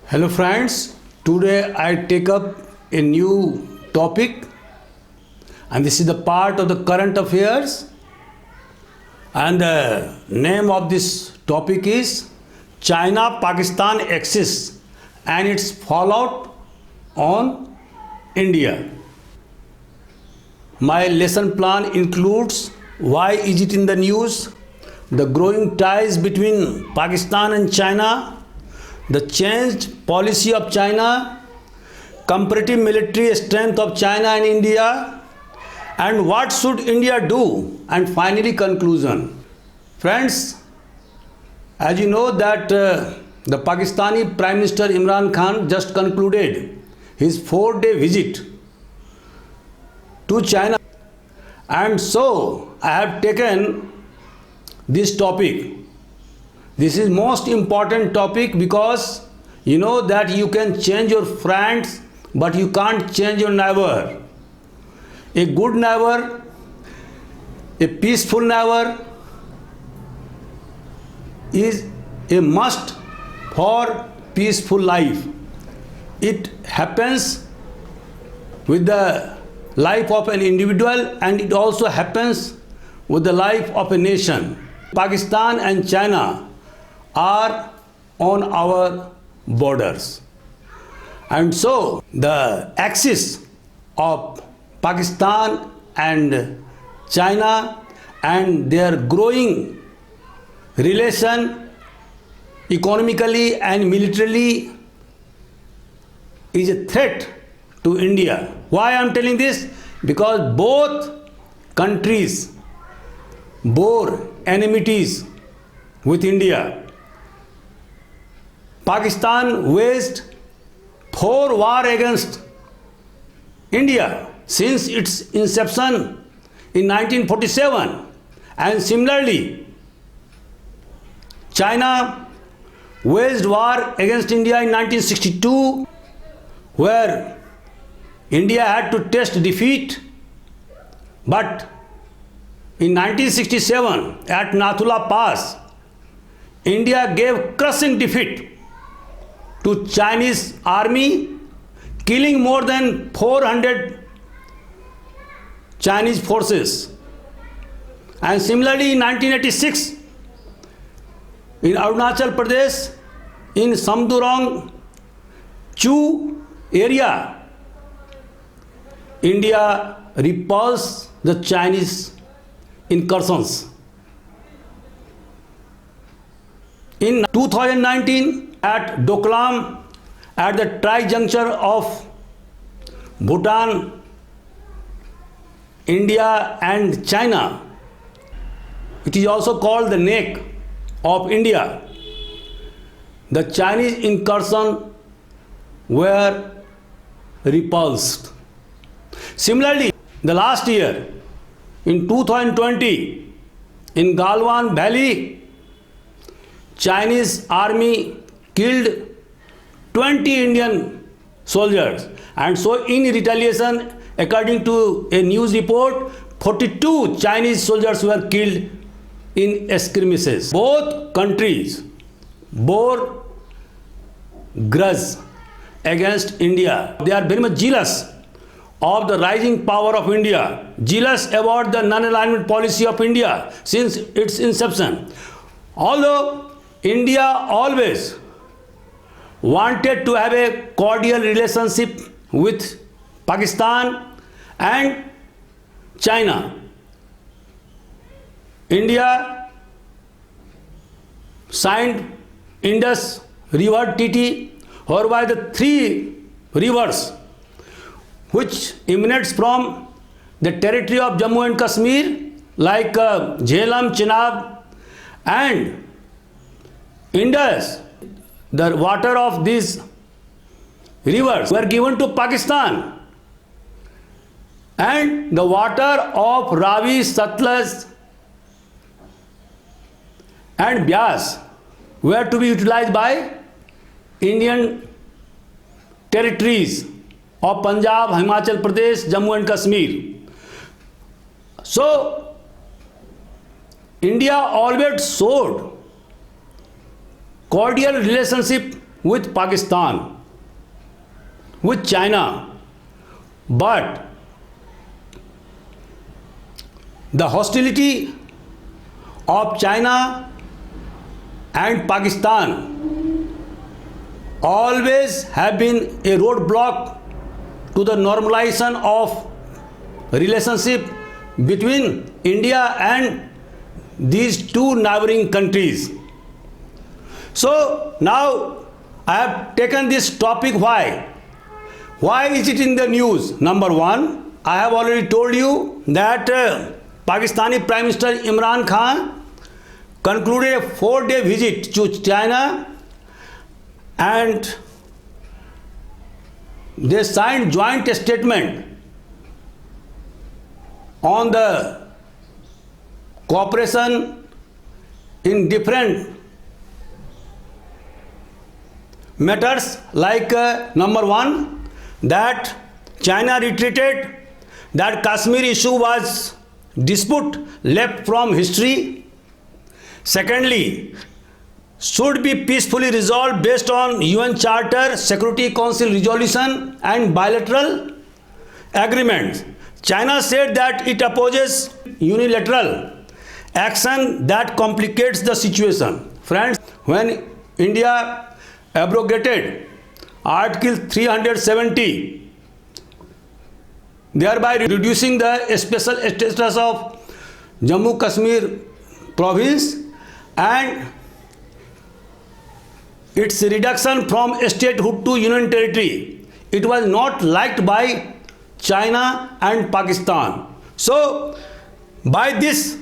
Hello friends, today I take up a new topic and this is the part of the current affairs and the name of this topic is China-Pakistan axis and its fallout on India. My lesson plan includes why is it in the news, the growing ties between Pakistan and China, the changed policy of China, comparative military strength of China and India, and what should India do, and finally conclusion. Friends, as you know that the Pakistani Prime Minister Imran Khan just concluded his 4-day visit to China, and so I have taken this topic. This is most important topic because you know that you can change your friends but you can't change your neighbor. A good neighbor, a peaceful neighbor is a must for peaceful life. It happens with the life of an individual and it also happens with the life of a nation. Pakistan and China are on our borders, and so the axis of Pakistan and China and their growing relation economically and militarily is a threat to India. Why I am telling this? Because both countries bore enmities with India. Pakistan waged 4 wars against India since its inception in 1947, and similarly China waged war against India in 1962, where India had to taste defeat, but in 1967 at Nathula Pass, India gave crushing defeat to Chinese army, killing more than 400 Chinese forces. And similarly in 1986 in Arunachal Pradesh, in Samdurong Chu area, India repulsed the Chinese incursions. In 2019 at Doklam, at the tri-juncture of Bhutan, India and China, it is also called the neck of India, the Chinese incursion were repulsed. Similarly, the last year in 2020 in Galwan Valley, Chinese army killed 20 Indian soldiers, and so in retaliation, according to a news report, 42 Chinese soldiers were killed in skirmishes. Both countries bore grudge against India. They are very much jealous of the rising power of India, jealous about the non-alignment policy of India since its inception. Although India always wanted to have a cordial relationship with Pakistan and China, India signed Indus River Treaty, whereby the 3 rivers which emanates from the territory of Jammu and Kashmir, like Jhelum, Chenab and Indus, the water of these rivers were given to Pakistan, and the water of Ravi, Satluj and Byas were to be utilized by Indian territories of Punjab, Himachal Pradesh, Jammu and Kashmir. So India always showed cordial relationship with Pakistan, with China, but the hostility of China and Pakistan always have been a roadblock to the normalization of relationship between India and these two neighboring countries. So now I have taken this topic. Why? Why is it in the news? Number one, I have already told you that Pakistani Prime Minister Imran Khan concluded a 4-day visit to China, and they signed joint statement on the cooperation in different matters, like number one, that China retreated, that Kashmir issue was dispute left from history. Secondly, should be peacefully resolved based on UN Charter, Security Council resolution and bilateral agreements. China said that it opposes unilateral action that complicates the situation. Friends, when India abrogated Article 370, thereby reducing the special status of Jammu Kashmir province and its reduction from statehood to union territory, it was not liked by China and Pakistan. So, by this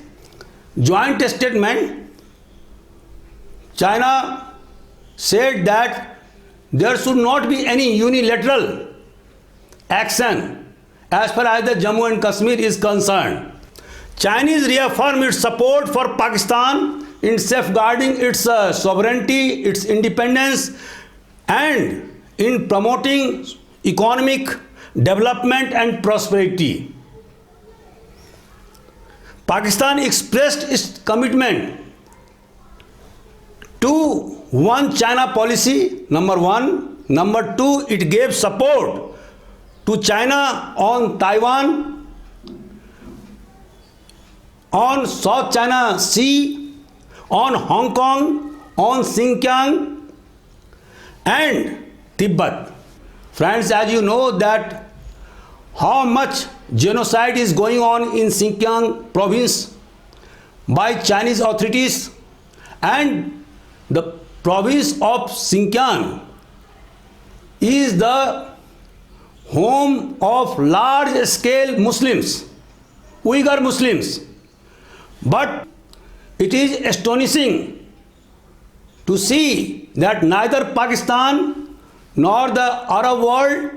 joint statement, China said that there should not be any unilateral action as far as the Jammu and Kashmir is concerned. Chinese reaffirmed its support for Pakistan in safeguarding its sovereignty, its independence, and in promoting economic development and prosperity. Pakistan expressed its commitment to one China policy, number one. Number two, it gave support to China on Taiwan, on South China Sea, on Hong Kong, on Xinjiang and Tibet. Friends, as you know that how much genocide is going on in Xinjiang province by Chinese authorities, and the province of Xinjiang is the home of large-scale Muslims, Uyghur Muslims. But it is astonishing to see that neither Pakistan nor the Arab world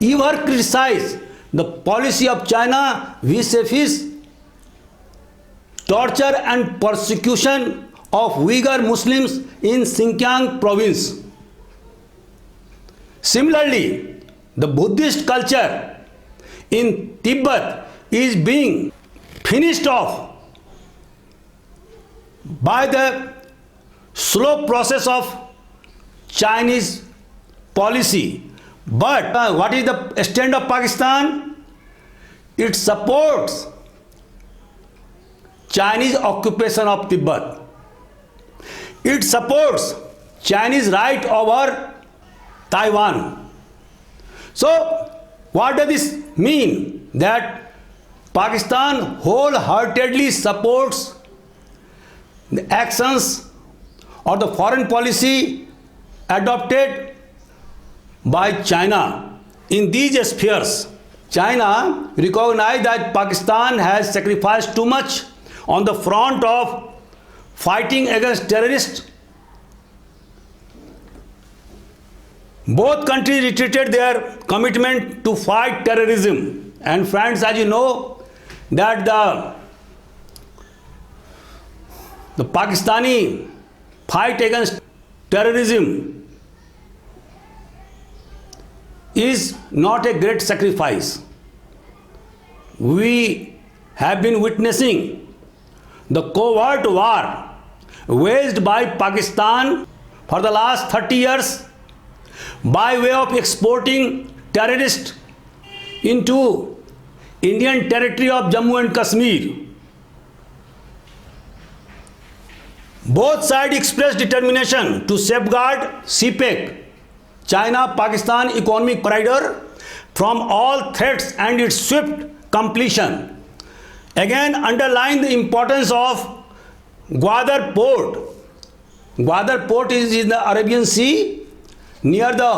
ever criticized the policy of China vis-a-vis torture and persecution of Uyghur Muslims in Xinjiang province. Similarly, the Buddhist culture in Tibet is being finished off by the slow process of Chinese policy. But what is the stand of Pakistan? It supports Chinese occupation of Tibet. It supports Chinese right over Taiwan. So, what does this mean? That Pakistan wholeheartedly supports the actions or the foreign policy adopted by China in these spheres. China recognized that Pakistan has sacrificed too much on the front of fighting against terrorists. Both countries retreated their commitment to fight terrorism. And friends, as you know, that the Pakistani fight against terrorism is not a great sacrifice. We have been witnessing the covert war waged by Pakistan for the last 30 years by way of exporting terrorists into Indian territory of Jammu and Kashmir. Both sides expressed determination to safeguard CPEC, China-Pakistan Economic Corridor, from all threats and its swift completion. Again, underline the importance of Gwadar Port. Gwadar Port is in the Arabian Sea near the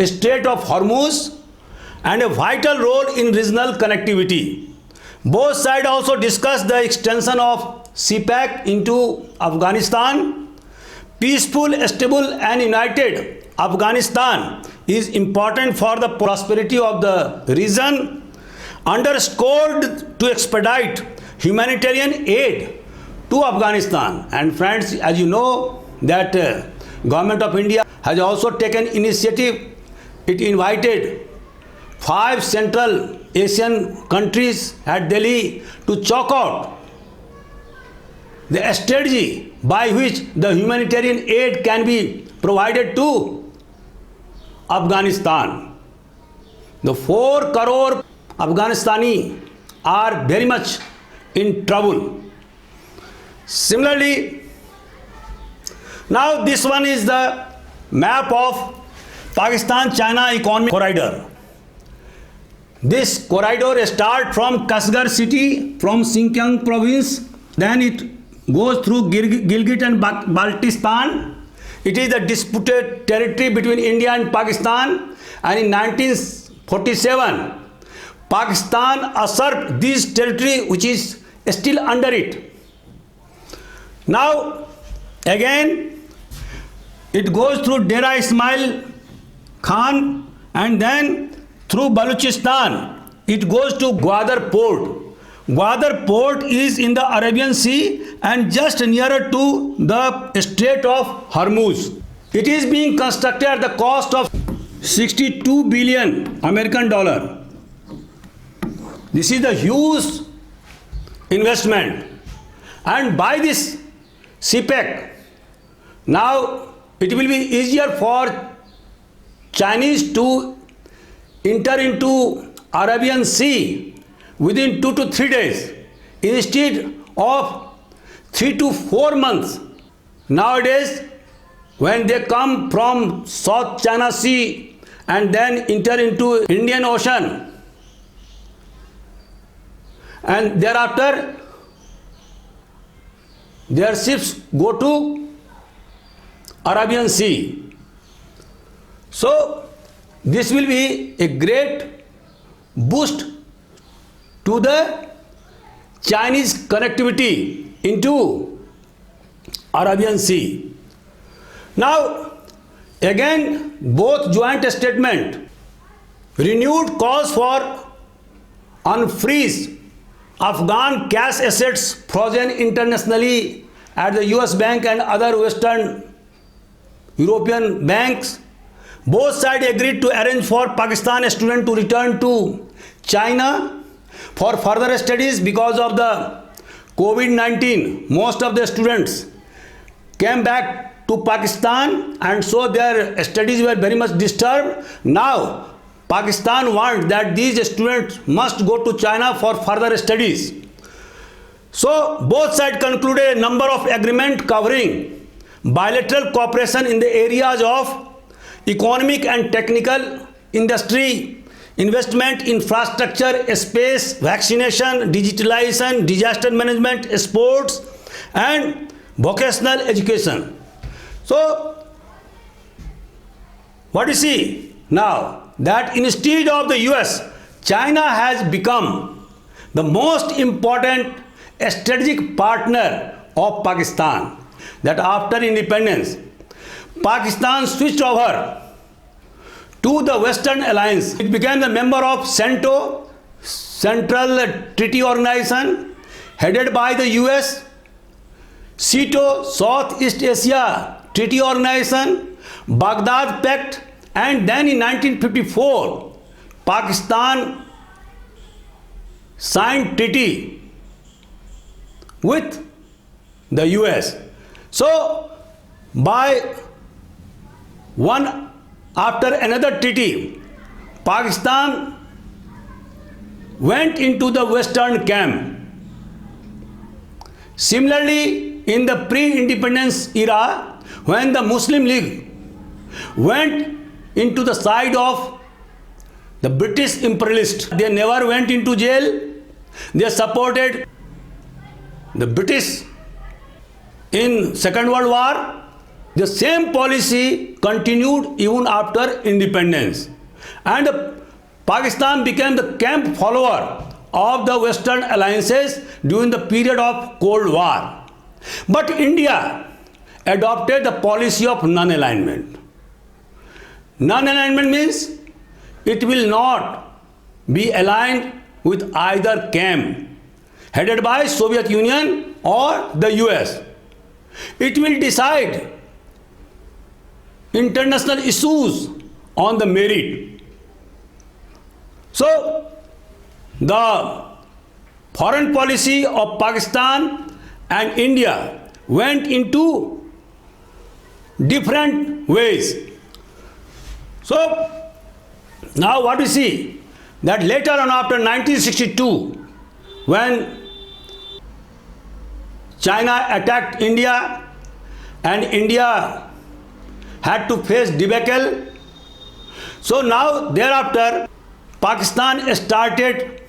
Strait of Hormuz and a vital role in regional connectivity. Both sides also discussed the extension of CPEC into Afghanistan. Peaceful, stable and united Afghanistan is important for the prosperity of the region. Underscored to expedite humanitarian aid to Afghanistan. And friends, as you know that Government of India has also taken initiative. It invited 5 Central Asian countries at Delhi to chalk out the strategy by which the humanitarian aid can be provided to Afghanistan. The 4 crore Afghanistani are very much in trouble. Similarly, now this one is the map of Pakistan-China Economic Corridor. This corridor starts from Kasgar city, from Xinjiang province, then it goes through Gilgit and Baltistan. It is the disputed territory between India and Pakistan, and in 1947, Pakistan usurped this territory which is still under it. Now, again, it goes through Dera Ismail Khan and then through Balochistan. It goes to Gwadar Port. Gwadar Port is in the Arabian Sea and just nearer to the Strait of Hormuz. It is being constructed at the cost of 62 billion American dollar. This is the huge investment, and by this CPEC, now it will be easier for Chinese to enter into Arabian Sea within 2 to 3 days instead of 3 to 4 months. Nowadays, when they come from South China Sea and then enter into Indian Ocean, and thereafter their ships go to Arabian Sea. So this will be a great boost to the Chinese connectivity into Arabian Sea. Now again, both joint statement renewed calls for unfreeze Afghan cash assets frozen internationally at the US Bank and other Western European banks. Both sides agreed to arrange for Pakistan students to return to China for further studies. Because of the COVID-19, most of the students came back to Pakistan and so their studies were very much disturbed. Now Pakistan wants that these students must go to China for further studies. So both sides concluded a number of agreements covering bilateral cooperation in the areas of economic and technical, industry, investment, infrastructure, space, vaccination, digitalization, disaster management, sports and vocational education. So what you see now, that instead of the US, China has become the most important strategic partner of Pakistan. That after independence, Pakistan switched over to the Western Alliance. It became a member of CENTO, Central Treaty Organization, headed by the US, CETO, Southeast Asia Treaty Organization, Baghdad Pact, and then in 1954, Pakistan signed treaty with the US. So by one after another treaty, Pakistan went into the Western camp. Similarly, in the pre-independence era, when the Muslim League went into the side of the British imperialists, they never went into jail. They supported the British in Second World War. The same policy continued even after independence. And Pakistan became the camp follower of the Western alliances during the period of Cold War. But India adopted the policy of non-alignment. Non-alignment means it will not be aligned with either camp headed by Soviet Union or the US. It will decide international issues on the merit. So, the foreign policy of Pakistan and India went into different ways. So, now what we see, that later on after 1962, when China attacked India and India had to face debacle. So now thereafter, Pakistan started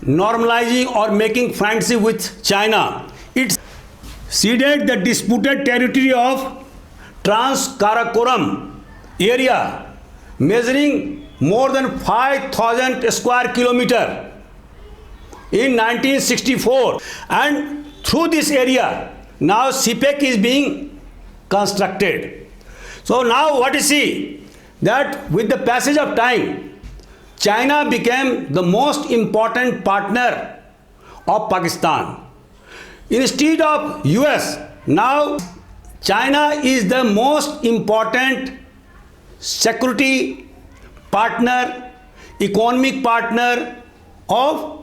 normalizing or making friendship with China. It ceded the disputed territory of Trans-Karakoram area measuring more than 5,000 square kilometers in 1964, and through this area now CPEC is being constructed. So now what you see, that with the passage of time, China became the most important partner of Pakistan. Instead of US, now China is the most important security partner, economic partner of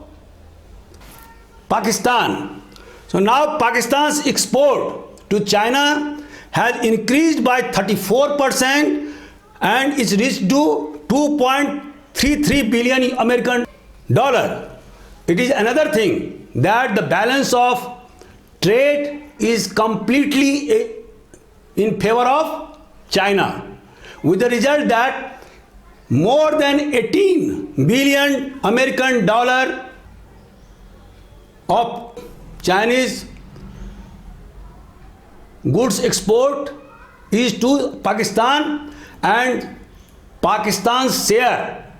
Pakistan. So now Pakistan's export to China has increased by 34% and it's reached to 2.33 billion American dollar. It is another thing that the balance of trade is completely in favor of China, with the result that more than 18 billion American dollar of Chinese goods export is to Pakistan, and Pakistan's share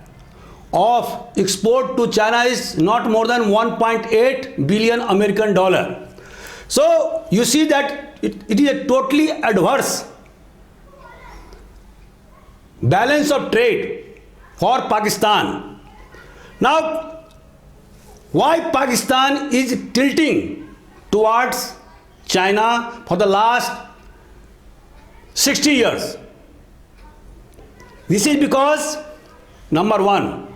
of export to China is not more than 1.8 billion American dollar. So you see that it is a totally adverse balance of trade for Pakistan. Now, why Pakistan is tilting towards China for the last 60 years? This is because, number one,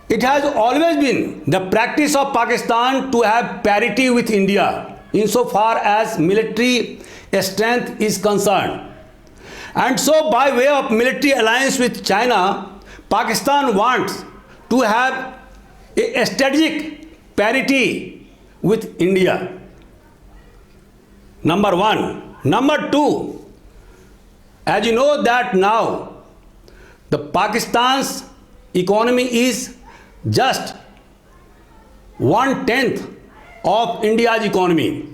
it has always been the practice of Pakistan to have parity with India insofar as military strength is concerned. And so by way of military alliance with China, Pakistan wants to have a strategic parity with India. Number one. Number two, as you know that now the Pakistan's economy is just 1/10 of India's economy.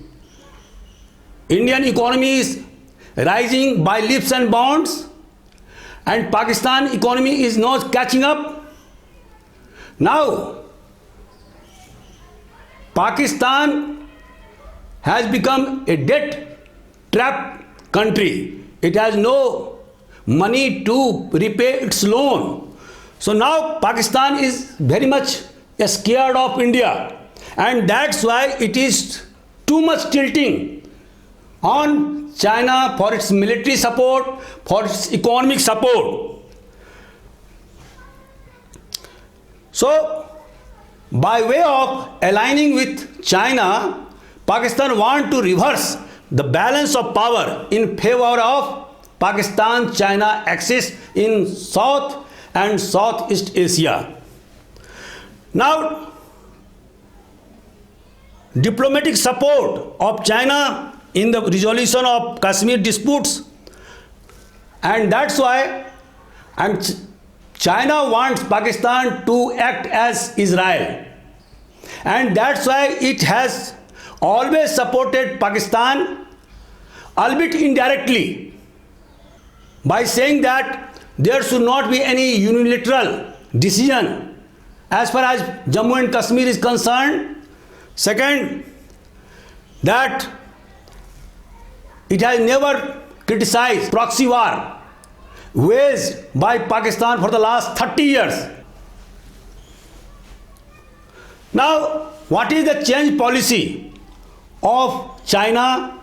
Indian economy is rising by leaps and bounds, and Pakistan economy is not catching up. Now, Pakistan has become a debt-trapped country. It has no money to repay its loan. So now Pakistan is very much scared of India, and that's why it is too much tilting on China for its military support, for its economic support. So by way of aligning with China, Pakistan wants to reverse the balance of power in favor of Pakistan-China axis in South and Southeast Asia. Now, diplomatic support of China in the resolution of Kashmir disputes, and that's why China wants Pakistan to act as Israel, and that's why it has always supported Pakistan, albeit indirectly, by saying that there should not be any unilateral decision as far as Jammu and Kashmir is concerned. Second, that it has never criticized proxy war waged by Pakistan for the last 30 years. Now, what is the change policy of China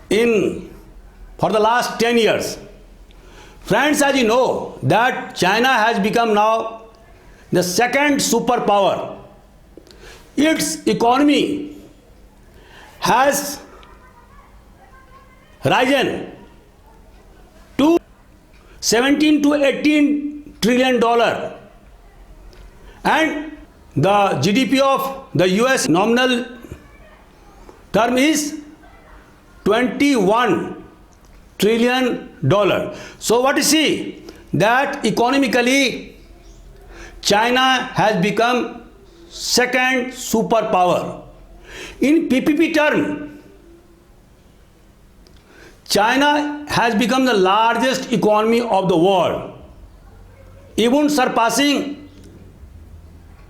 for the last 10 years? Friends, as you know, that China has become now the second superpower. Its economy has risen to 17 to 18 trillion dollar, and the GDP of the US nominal term is 21 trillion dollar. So what you see, that economically China has become second superpower. In PPP term, China has become the largest economy of the world, even surpassing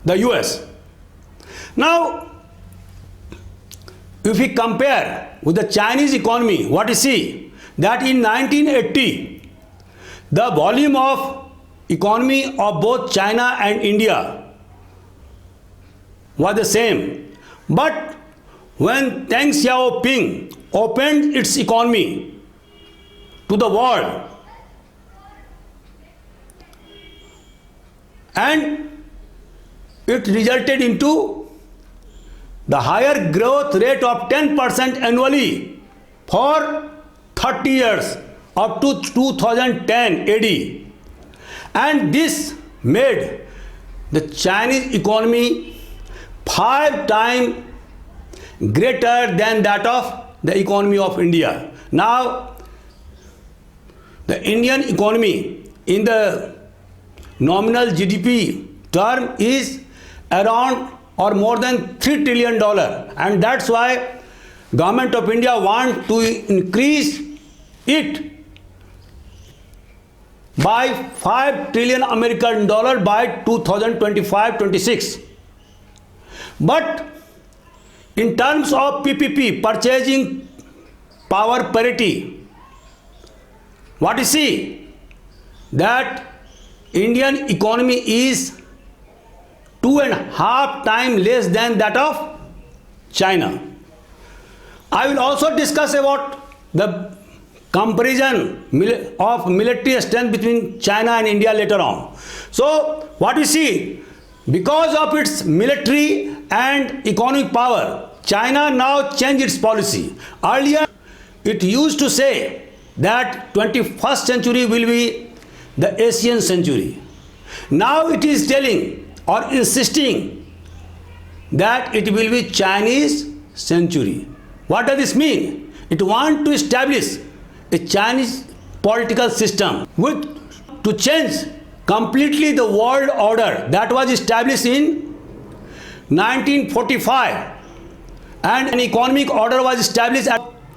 the US. Now, if we compare with the Chinese economy, what you see, that in 1980, the volume of economy of both China and India was the same. But when Deng Xiaoping opened its economy to the world, and it resulted into the higher growth rate of 10% annually for 30 years up to 2010 AD. And this made the Chinese economy 5 times greater than that of the economy of India. Now, the Indian economy in the nominal GDP term is around or more than $3 trillion, and that's why Government of India want to increase it by 5 trillion American dollar by 2025-26. But in terms of PPP, purchasing power parity, what you see, that Indian economy is 2.5 times less than that of China. I will also discuss about the comparison of military strength between China and India later on. So what we see, because of its military and economic power, China now changed its policy. Earlier, it used to say that 21st century will be the Asian century. Now it is telling or insisting that it will be Chinese century. What does this mean? It wants to establish a Chinese political system to change completely the world order that was established in 1945, and an economic order was established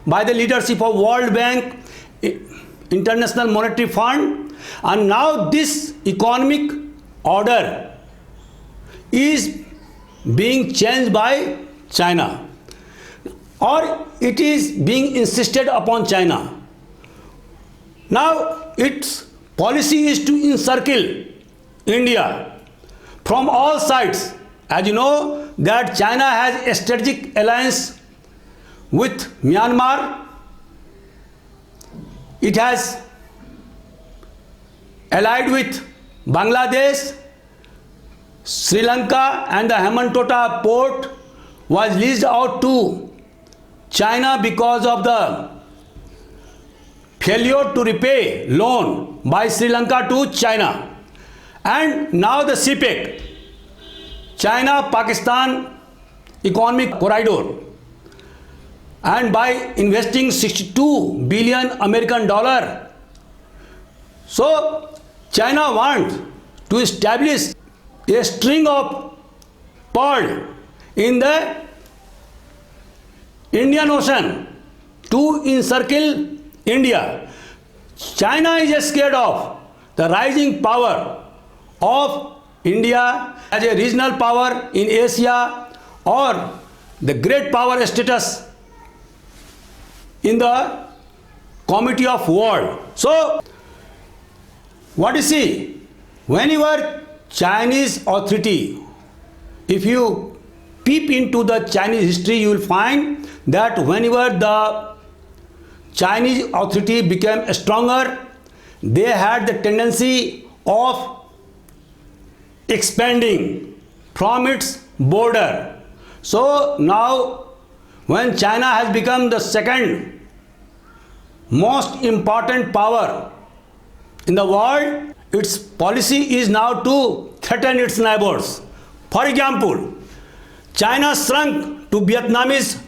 by the leadership of World Bank, International Monetary Fund, and now this economic order is being changed by China, or it is being insisted upon China. Now its policy is to encircle India from all sides. As you know, that China has a strategic alliance with Myanmar. It has allied with Bangladesh, Sri Lanka, and the Hambantota port was leased out to China because of the failure to repay loan by Sri Lanka to China. And now the CPEC, China-Pakistan Economic Corridor, and by investing 62 billion American dollar. So China wants to establish a string of pearl in the Indian Ocean to encircle India. China is scared of the rising power of India as a regional power in Asia or the great power status in the Committee of World. So, what you see, whenever Chinese authority, if you peep into the Chinese history, you will find that whenever the Chinese authority became stronger, they had the tendency of expanding from its border. So now when China has become the second most important power in the world, its policy is now to threaten its neighbors. For example, China shrunk to Vietnamese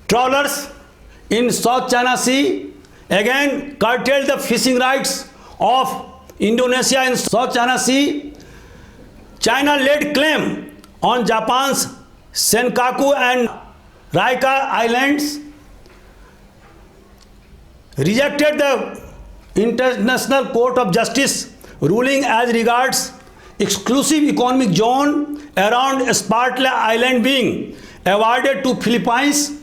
trawlers in South China Sea, again curtailed the fishing rights of Indonesia in South China Sea. China laid claim on Japan's Senkaku and Raika Islands, rejected the International Court of Justice ruling as regards exclusive economic zone around Spratly Island being awarded to Philippines,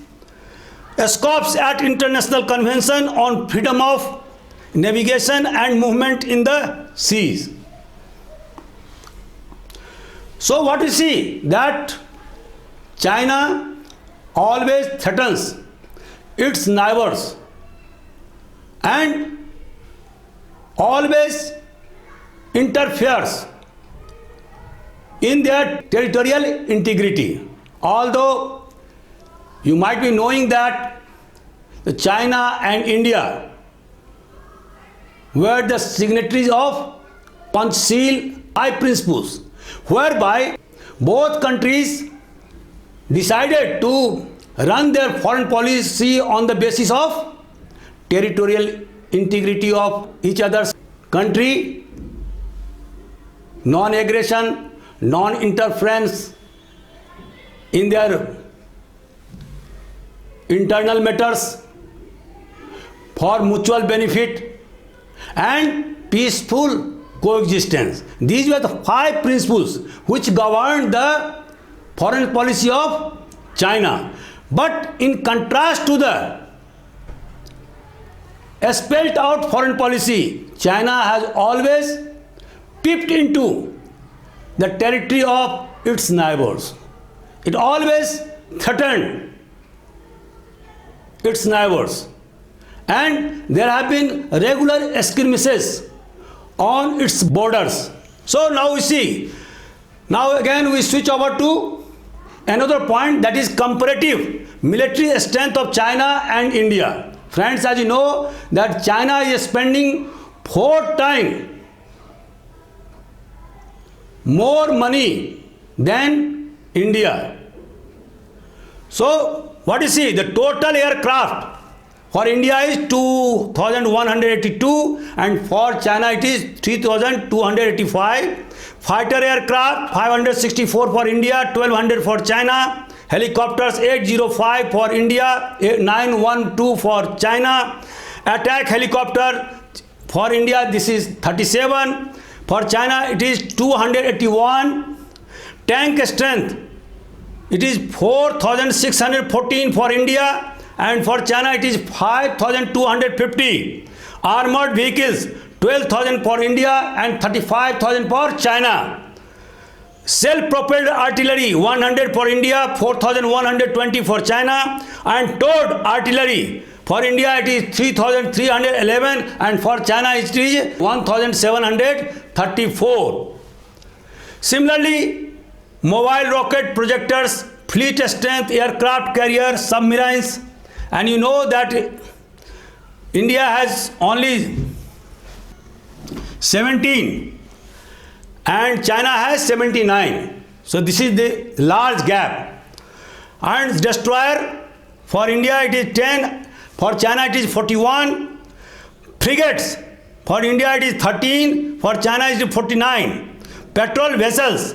scoffs at International Convention on Freedom of Navigation and Movement in the Seas. So what you see, that China always threatens its neighbors and always interferes in their territorial integrity. Although you might be knowing that China and India were the signatories of Panchsheel I principles, whereby both countries decided to run their foreign policy on the basis of territorial integrity of each other's country, non-aggression, non-interference in their internal matters, for mutual benefit and peaceful coexistence. These were the 5 principles which governed the foreign policy of China. But in contrast to the spelled out foreign policy, China has always peeped into the territory of its neighbors. It always threatened its neighbors, and there have been regular skirmishes on its borders. So now we see, now again we switch over to another point, that is comparative military strength of China and India. Friends, as you know that China is spending 4 times more money than India. So what you see, the total aircraft for India is 2,182 and for China it is 3,285. Fighter aircraft 564 for India, 1,200 for China. Helicopters 805 for India, 912 for China. Attack helicopter for India, this is 37. For China it is 281. Tank strength, it is 4,614 for India, and for China it is 5,250. Armored vehicles 12,000 for India and 35,000 for China. Self-propelled artillery 100 for India, 4,120 for China, and towed artillery for India it is 3,311 and for China it is 1,734. Similarly, mobile rocket projectors fleet strength aircraft carriers, submarines, and you know that India has only 17 and China has 79. So this is the large gap. And destroyer for India it is 10, for China it is 41. Frigates for India it is 13, for China it is 49. Patrol vessels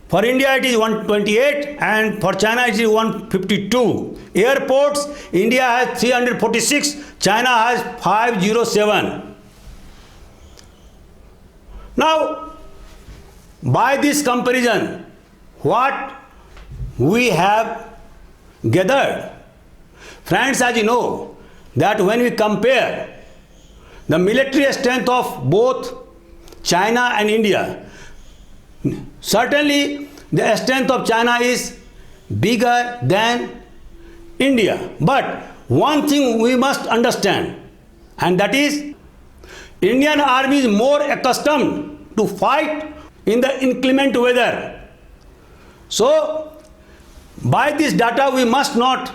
for India it is 128 and for China it is 152. Airports, India has 346, China has 507. Now, by this comparison, what we have gathered, friends, as you know, that when we compare the military strength of both China and India, certainly the strength of China is bigger than India. But one thing we must understand, and that is Indian army is more accustomed to fight in the inclement weather. So by this data we must not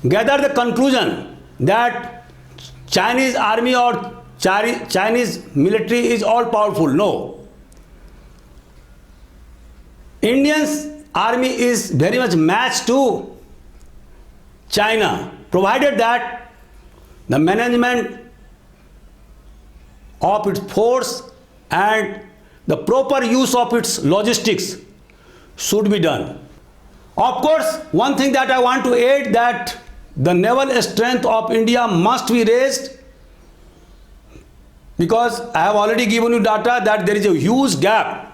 gather the conclusion that Chinese army or Chinese military is all powerful. No. Indian's army is very much matched to China, provided that the management of its force and the proper use of its logistics should be done. Of course, one thing that I want to add, that the naval strength of India must be raised, because I have already given you data that there is a huge gap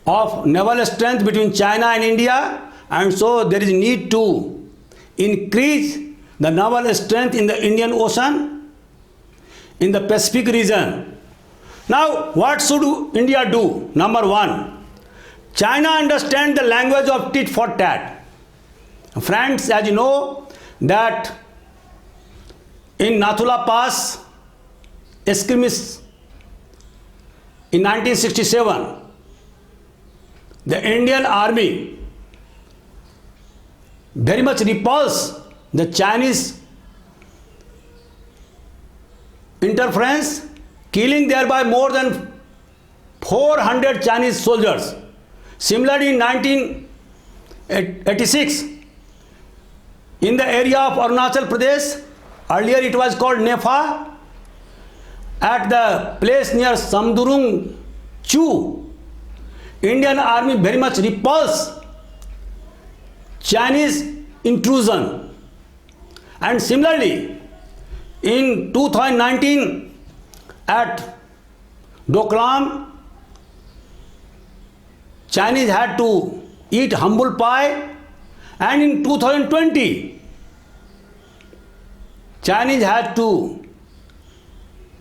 of naval strength between China and India, and so there is need to increase the naval strength in the Indian Ocean, in the Pacific region. Now, what should India do? Number one, China understands the language of tit for tat. Friends, as you know that in Nathula Pass skirmish in 1967, the Indian army very much repulsed the Chinese interference, killing thereby more than 400 Chinese soldiers. Similarly, in 1986, in the area of Arunachal Pradesh, earlier it was called Nepha, at the place near Samdurung Chu, Indian army very much repulsed Chinese intrusion. And similarly, in 2019 at Doklam, Chinese had to eat humble pie, and in 2020 Chinese had to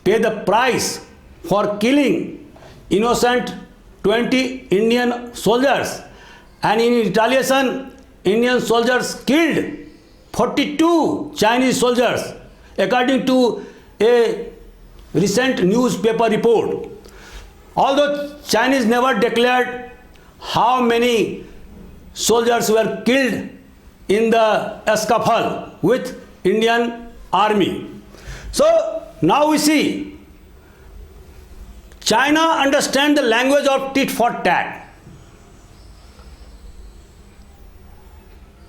pay the price for killing innocent 20 Indian soldiers, and in retaliation Indian soldiers killed 42 Chinese soldiers, according to a recent newspaper report. Although Chinese never declared how many soldiers were killed in the scuffle with Indian army. So now we see China understands the language of tit for tat.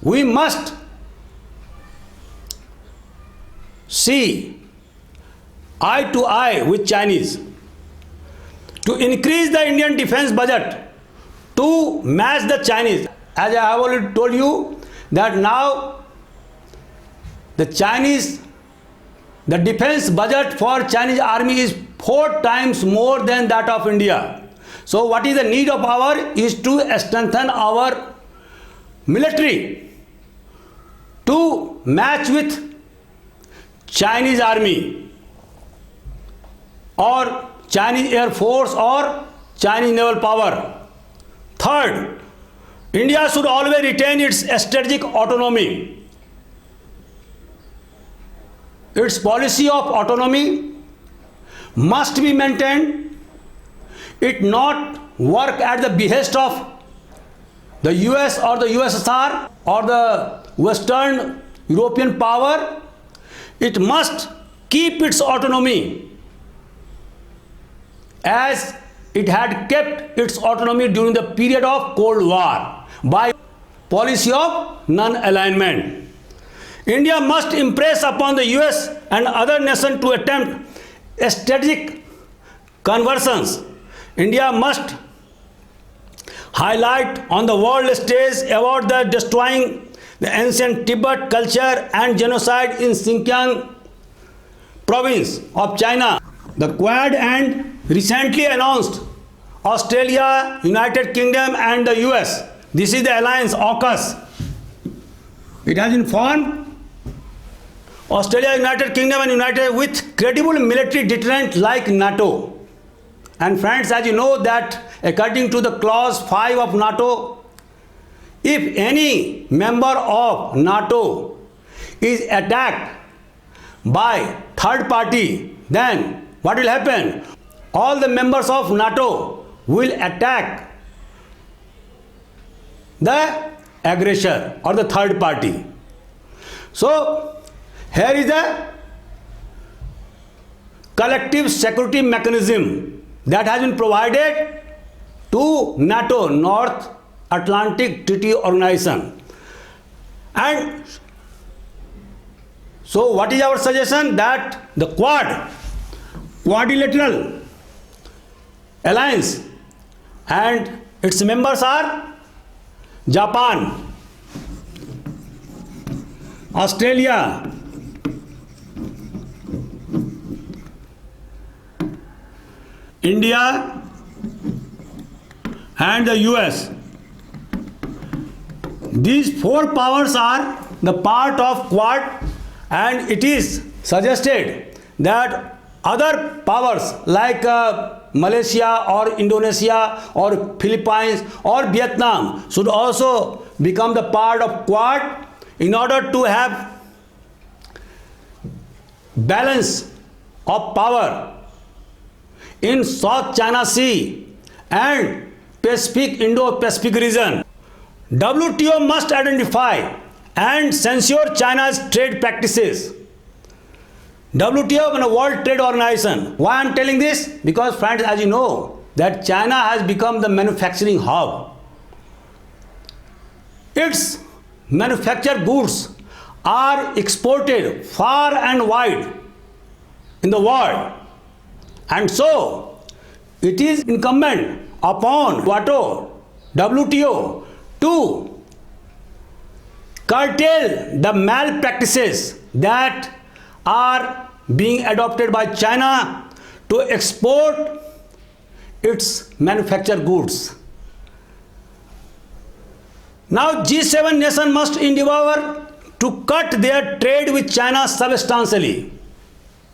We must see eye to eye with Chinese to increase the Indian defense budget to match the Chinese. As I have already told you that now the defense budget for Chinese army is 4 times more than that of India. So what is the need of our is to strengthen our military to match with Chinese army or Chinese Air Force or Chinese naval power. Third, India should always retain its strategic autonomy. Its policy of autonomy must be maintained. It not work at the behest of the US or the USSR or the Western European power. It must keep its autonomy as it had kept its autonomy during the period of Cold War by policy of non-alignment. India must impress upon the US and other nations to attempt strategic conversions. India must highlight on the world stage about the destroying the ancient Tibet culture and genocide in Xinjiang province of China. The Quad and recently announced Australia, United Kingdom and the US. This is the alliance AUKUS. It has informed Australia, United Kingdom and United with credible military deterrent like NATO. And friends, as you know that according to the clause 5 of NATO, if any member of NATO is attacked by third party, then what will happen? All the members of NATO will attack the aggressor or the third party. So here is a collective security mechanism that has been provided to NATO, North Atlantic Treaty Organization. And so what is our suggestion? That the quadrilateral alliance and its members are Japan, Australia, India and the US. These four powers are the part of Quad, and it is suggested that other powers like Malaysia or Indonesia or Philippines or Vietnam should also become the part of Quad in order to have balance of power in South China Sea and Pacific, Indo-Pacific region. WTO must identify and censure China's trade practices. WTO is a World Trade Organization. Why I am telling this? Because friends, as you know, that China has become the manufacturing hub. Its manufactured goods are exported far and wide in the world. And so, it is incumbent upon WTO to curtail the malpractices that are being adopted by China to export its manufactured goods. Now G7 nations must endeavor to cut their trade with China substantially.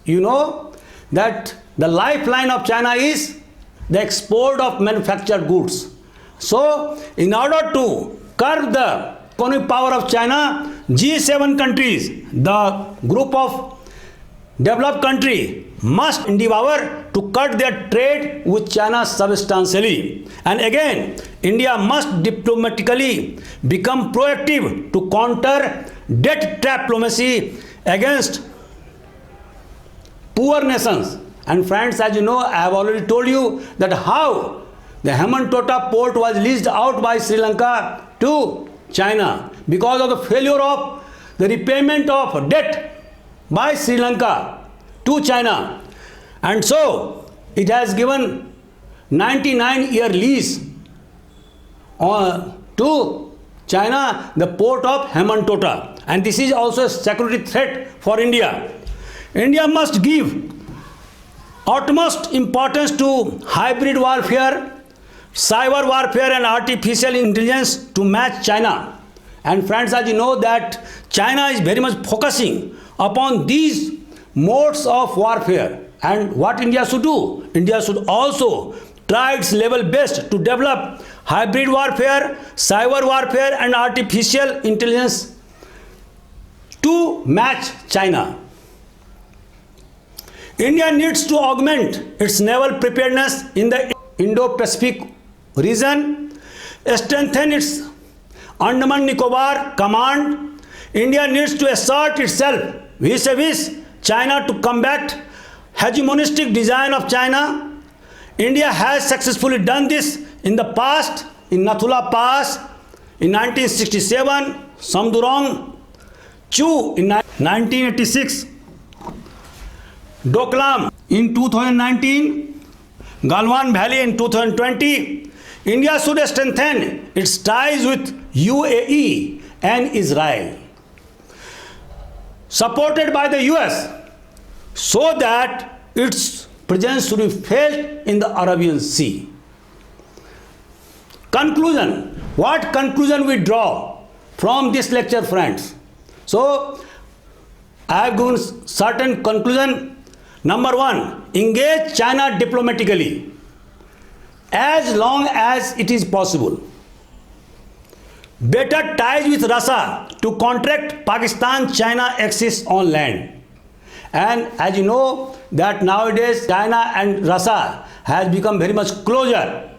You know that the lifeline of China is the export of manufactured goods. So in order to curb the economic power of China, G7 countries, the group of developed countries, must endeavor to cut their trade with China substantially. And again, India must diplomatically become proactive to counter debt trap diplomacy against poor nations. And friends, as you know, I have already told you that how the Hambantota port was leased out by Sri Lanka to China because of the failure of the repayment of debt by Sri Lanka to China. And so it has given 99-year lease to China, the port of Hambantota. And this is also a security threat for India. India must give utmost importance to hybrid warfare, cyber warfare and artificial intelligence to match China. And friends, as you know that China is very much focusing upon these modes of warfare. And what India should do? India should also try its level best to develop hybrid warfare, cyber warfare and artificial intelligence to match China. India needs to augment its naval preparedness in the Indo-Pacific region, strengthen its Andaman Nicobar command. India needs to assert itself vis-a-vis China to combat hegemonistic design of China. India has successfully done this in the past, in Nathula Pass in 1967, Samdurong Chu in 1986, Doklam in 2019, Galwan Valley in 2020. India should strengthen its ties with UAE and Israel, supported by the US, so that its presence should be felt in the Arabian Sea. Conclusion. What conclusion we draw from this lecture, friends? So, I have given certain conclusion. Number one, engage China diplomatically as long as it is possible. Better ties with Russia to contract Pakistan-China axis on land. And as you know that nowadays China and Russia has become very much closer.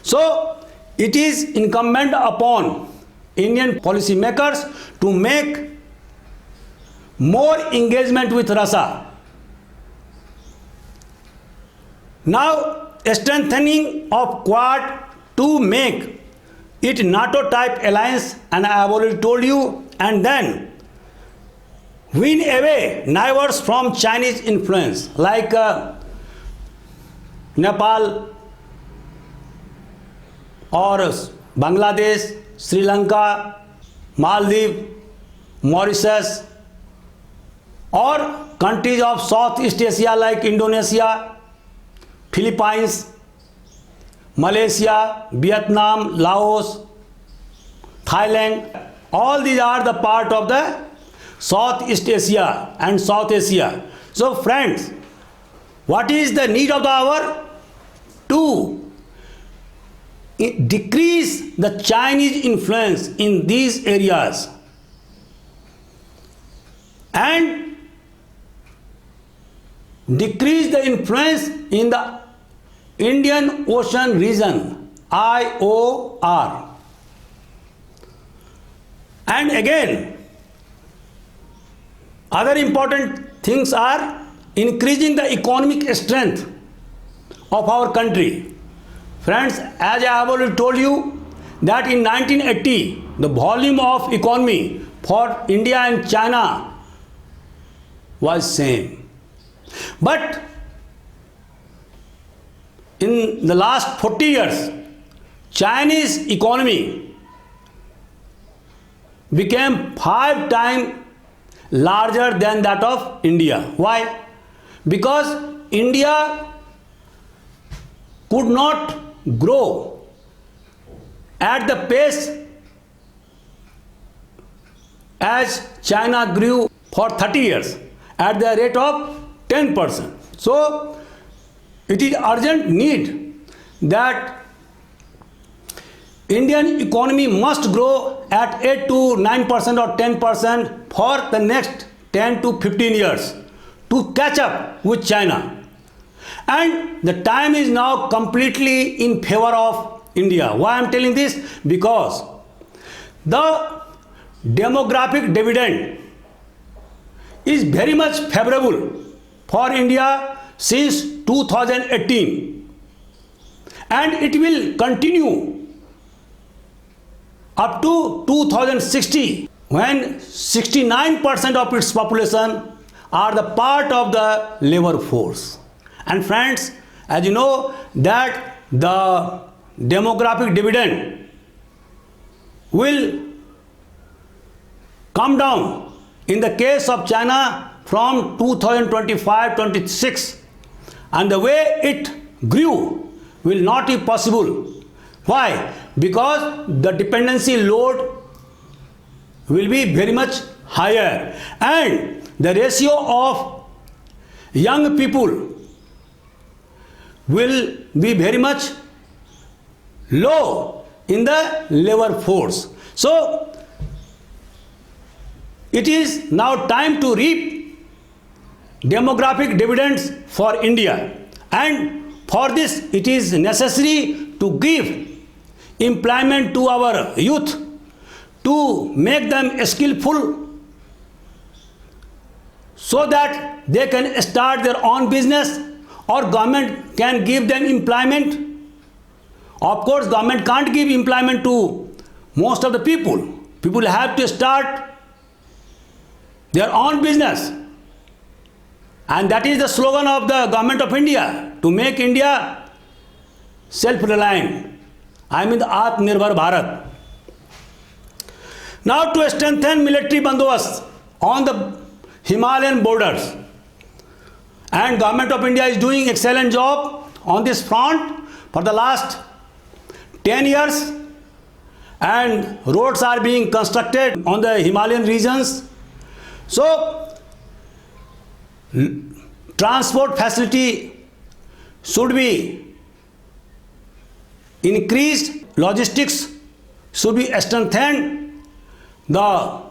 So it is incumbent upon Indian policy makers to make more engagement with Russia. Now strengthening of Quad to make it NATO type alliance, and I have already told you, and then win away neighbors from Chinese influence like Nepal or Bangladesh, Sri Lanka, Maldives, Mauritius, or countries of Southeast Asia like Indonesia, Philippines, Malaysia, Vietnam, Laos, Thailand. All these are the part of the Southeast Asia and South Asia. So friends, what is the need of the hour? To decrease the Chinese influence in these areas and decrease the influence in the Indian Ocean region, IOR. And again, other important things are increasing the economic strength of our country. Friends, as I have already told you that in 1980, the volume of economy for India and China was same. But in the last 40 years, Chinese economy became 5 times larger than that of India. Why? Because India could not grow at the pace as China grew for 30 years at the rate of 10%. So it is urgent need that Indian economy must grow at 8 to 9% or 10% for the next 10 to 15 years to catch up with China. And the time is now completely in favor of India. Why I am telling this? Because the demographic dividend is very much favorable for India since 2018, and it will continue up to 2060, when 69% of its population are the part of the labor force. And friends, as you know that the demographic dividend will come down in the case of China from 2025-26, and the way it grew will not be possible. Why? Because the dependency load will be very much higher, and the ratio of young people will be very much low in the labor force. So it is now time to reap demographic dividends for India, and for this it is necessary to give employment to our youth, to make them skillful so that they can start their own business, or government can give them employment. Of course, government can't give employment to most of the people. People have to start their own business. And that is the slogan of the government of India, to make India self-reliant. I mean the Atmanirbhar Bharat. Now to strengthen military bandobast on the Himalayan borders. And government of India is doing excellent job on this front for the last 10 years. And roads are being constructed on the Himalayan regions. So transport facility should be increased, logistics should be strengthened. The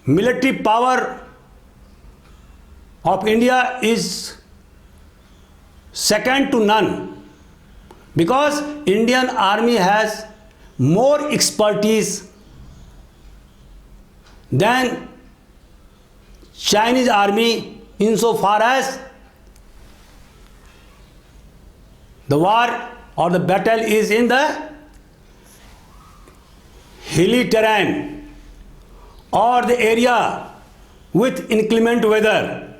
military power of India is second to none, because Indian Army has more expertise than Chinese Army insofar as the war or the battle is in the hilly terrain or the area with inclement weather.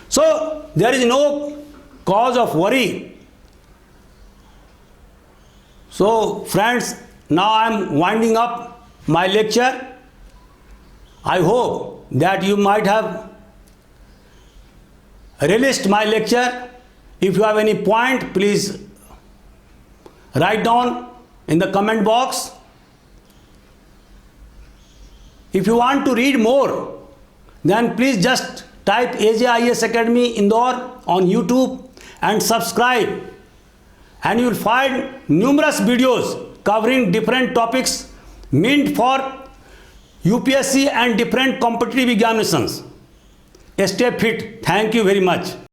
So there is no cause of worry. So friends, now I am winding up my lecture. I hope that you might have relished my lecture. If you have any point, please write down in the comment box. If you want to read more, then please just type AJIS Academy Indore on YouTube and subscribe, and you will find numerous videos covering different topics meant for UPSC and different competitive examinations. Stay fit. Thank you very much.